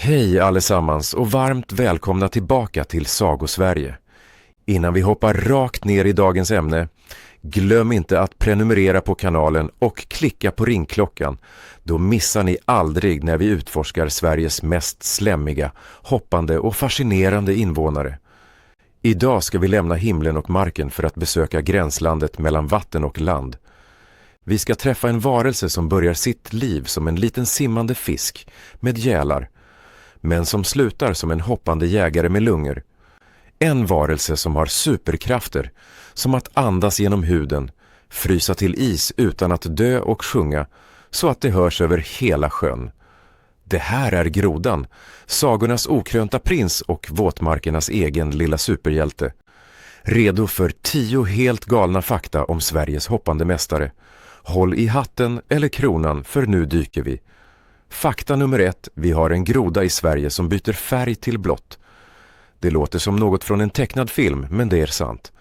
Hej allesammans och varmt välkomna tillbaka till Sagosverige. Innan vi hoppar rakt ner i dagens ämne, glöm inte att prenumerera på kanalen och klicka på ringklockan. Då missar ni aldrig när vi utforskar Sveriges mest slämmiga, hoppande och fascinerande invånare. Idag ska vi lämna himlen och marken för att besöka gränslandet mellan vatten och land. Vi ska träffa en varelse som börjar sitt liv som en liten simmande fisk med gälar, men som slutar som en hoppande jägare med lungor. En varelse som har superkrafter, som att andas genom huden, frysa till is utan att dö och sjunga, så att det hörs över hela sjön. Det här är grodan, sagornas okrönta prins och våtmarkernas egen lilla superhjälte. Redo för 10 helt galna fakta om Sveriges hoppande mästare. Håll i hatten eller kronan, för nu dyker vi. Fakta nummer 1, vi har en groda i Sverige som byter färg till blått. Det låter som något från en tecknad film, men det är sant.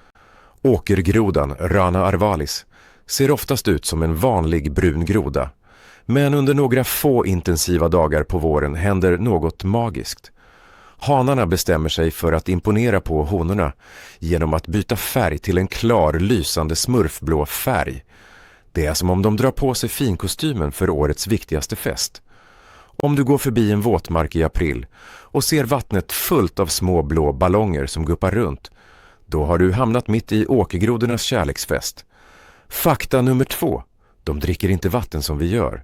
Åkergrodan, Rana arvalis, ser oftast ut som en vanlig brun groda. Men under några få intensiva dagar på våren händer något magiskt. Hanarna bestämmer sig för att imponera på honorna genom att byta färg till en klar, lysande smurfblå färg. Det är som om de drar på sig finkostymen för årets viktigaste fest. Om du går förbi en våtmark i april och ser vattnet fullt av små blå ballonger som guppar runt, då har du hamnat mitt i åkergrodornas kärleksfest. Fakta nummer 2. De dricker inte vatten som vi gör.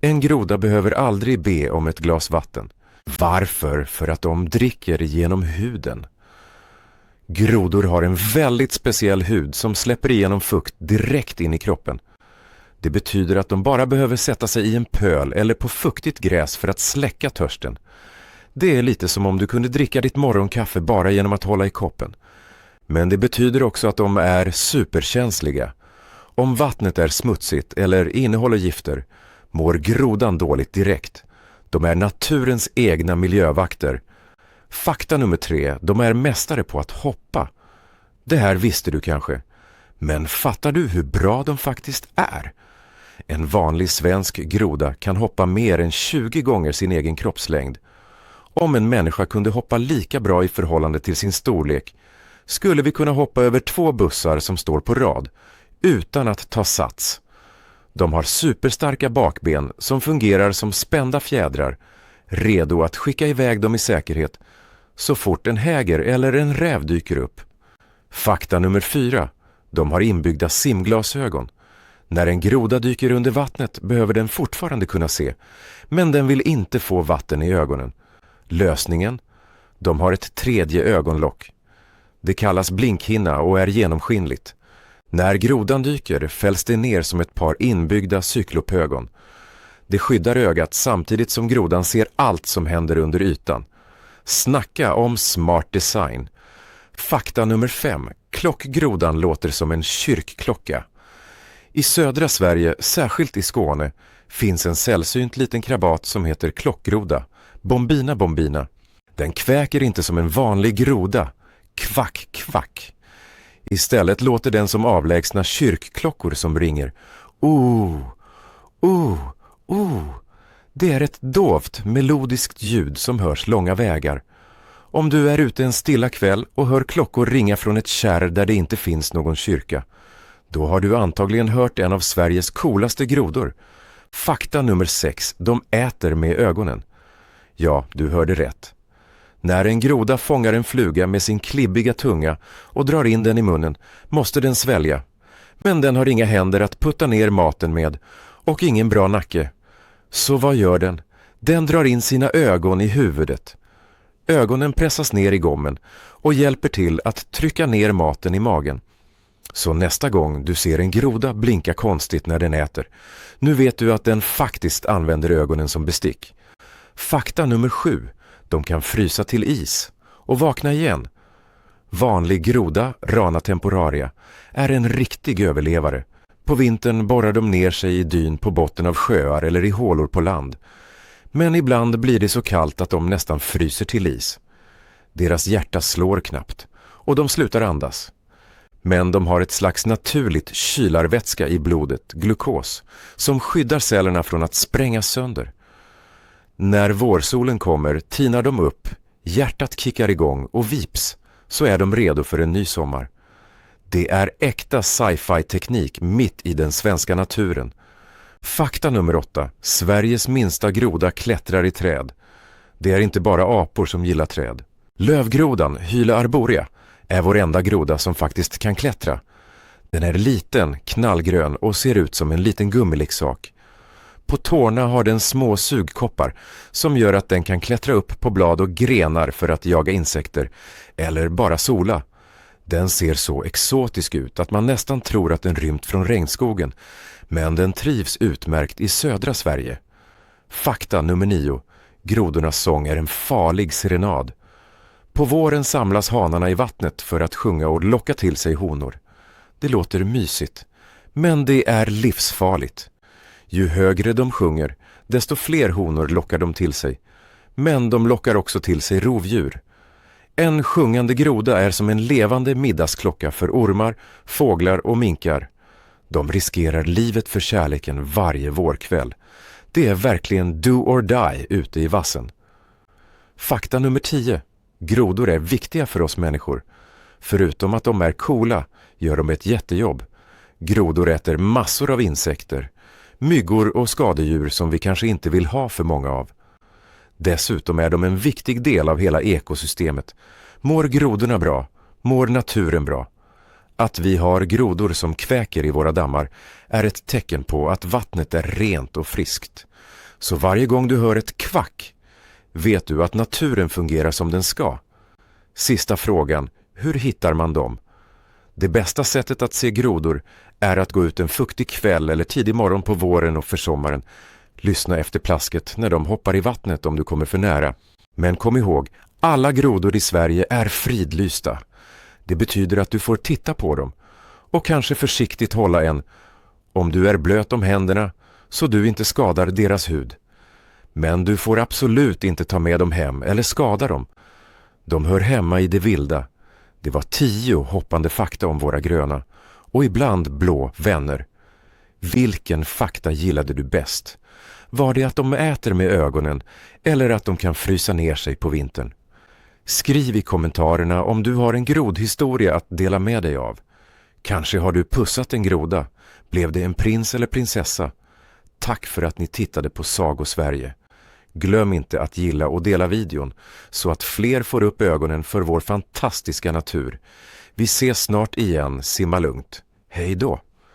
En groda behöver aldrig be om ett glas vatten. Varför? För att de dricker genom huden. Grodor har en väldigt speciell hud som släpper igenom fukt direkt in i kroppen. Det betyder att de bara behöver sätta sig i en pöl eller på fuktigt gräs för att släcka törsten. Det är lite som om du kunde dricka ditt morgonkaffe bara genom att hålla i koppen. Men det betyder också att de är superkänsliga. Om vattnet är smutsigt eller innehåller gifter mår grodan dåligt direkt. De är naturens egna miljövakter. Fakta nummer 3, de är mästare på att hoppa. Det här visste du kanske. Men fattar du hur bra de faktiskt är? En vanlig svensk groda kan hoppa mer än 20 gånger sin egen kroppslängd. Om en människa kunde hoppa lika bra i förhållande till sin storlek skulle vi kunna hoppa över 2 bussar som står på rad utan att ta sats. De har superstarka bakben som fungerar som spända fjädrar, redo att skicka iväg dem i säkerhet så fort en häger eller en räv dyker upp. Fakta nummer 4. De har inbyggda simglasögon. När en groda dyker under vattnet behöver den fortfarande kunna se, men den vill inte få vatten i ögonen. Lösningen? De har ett 3:e ögonlock. Det kallas blinkhinna och är genomskinligt. När grodan dyker fälls det ner som ett par inbyggda cyklopögon. Det skyddar ögat samtidigt som grodan ser allt som händer under ytan. Snacka om smart design. Fakta nummer 5. Klockgrodan låter som en kyrkklocka. I södra Sverige, särskilt i Skåne, finns en sällsynt liten krabat som heter klockgroda, Bombina bombina. Den kväker inte som en vanlig groda, kvack kvack. Istället låter den som avlägsna kyrkklockor som ringer. Det är ett dovt, melodiskt ljud som hörs långa vägar. Om du är ute en stilla kväll och hör klockor ringa från ett kärr där det inte finns någon kyrka, då har du antagligen hört en av Sveriges coolaste grodor. Fakta nummer 6. De äter med ögonen. Ja, du hörde rätt. När en groda fångar en fluga med sin klibbiga tunga och drar in den i munnen måste den svälja. Men den har inga händer att putta ner maten med och ingen bra nacke. Så vad gör den? Den drar in sina ögon i huvudet. Ögonen pressas ner i gommen och hjälper till att trycka ner maten i magen. Så nästa gång du ser en groda blinka konstigt när den äter, nu vet du att den faktiskt använder ögonen som bestick. Fakta nummer 7. De kan frysa till is och vakna igen. Vanlig groda, Rana temporaria, är en riktig överlevare. På vintern borrar de ner sig i dyn på botten av sjöar eller i hålor på land. Men ibland blir det så kallt att de nästan fryser till is. Deras hjärta slår knappt och de slutar andas. Men de har ett slags naturligt kylarvätska i blodet, glukos, som skyddar cellerna från att sprängas sönder. När vårsolen kommer tinar de upp, hjärtat kickar igång och vips så är de redo för en ny sommar. Det är äkta sci-fi-teknik mitt i den svenska naturen. Fakta nummer 8. Sveriges minsta groda klättrar i träd. Det är inte bara apor som gillar träd. Lövgrodan, Hyla arborea, är vår enda groda som faktiskt kan klättra. Den är liten, knallgrön och ser ut som en liten gummileksak. På tårna har den små sugkoppar som gör att den kan klättra upp på blad och grenar för att jaga insekter eller bara sola. Den ser så exotisk ut att man nästan tror att den rymt från regnskogen, men den trivs utmärkt i södra Sverige. Fakta nummer 9. Grodornas sång är en farlig serenad. På våren samlas hanarna i vattnet för att sjunga och locka till sig honor. Det låter mysigt, men det är livsfarligt. Ju högre de sjunger, desto fler honor lockar de till sig. Men de lockar också till sig rovdjur. En sjungande groda är som en levande middagsklocka för ormar, fåglar och minkar. De riskerar livet för kärleken varje vårkväll. Det är verkligen do or die ute i vassen. Fakta nummer 10. Grodor är viktiga för oss människor. Förutom att de är coola gör de ett jättejobb. Grodor äter massor av insekter, myggor och skadedjur som vi kanske inte vill ha för många av. Dessutom är de en viktig del av hela ekosystemet. Mår grodorna bra, mår naturen bra. Att vi har grodor som kväker i våra dammar är ett tecken på att vattnet är rent och friskt. Så varje gång du hör ett kvack vet du att naturen fungerar som den ska. Sista frågan, hur hittar man dem? Det bästa sättet att se grodor är att gå ut en fuktig kväll eller tidig morgon på våren och försommaren. Lyssna efter plasket när de hoppar i vattnet om du kommer för nära. Men kom ihåg, alla grodor i Sverige är fridlysta. Det betyder att du får titta på dem och kanske försiktigt hålla en, om du är blöt om händerna, så du inte skadar deras hud. Men du får absolut inte ta med dem hem eller skada dem. De hör hemma i det vilda. Det var 10 hoppande fakta om våra gröna och ibland blå vänner. Vilken fakta gillade du bäst? Var det att de äter med ögonen eller att de kan frysa ner sig på vintern? Skriv i kommentarerna om du har en grodhistoria att dela med dig av. Kanske har du pussat en groda. Blev det en prins eller prinsessa? Tack för att ni tittade på Sagosverige. Glöm inte att gilla och dela videon så att fler får upp ögonen för vår fantastiska natur. Vi ses snart igen, simma lugnt. Hej då!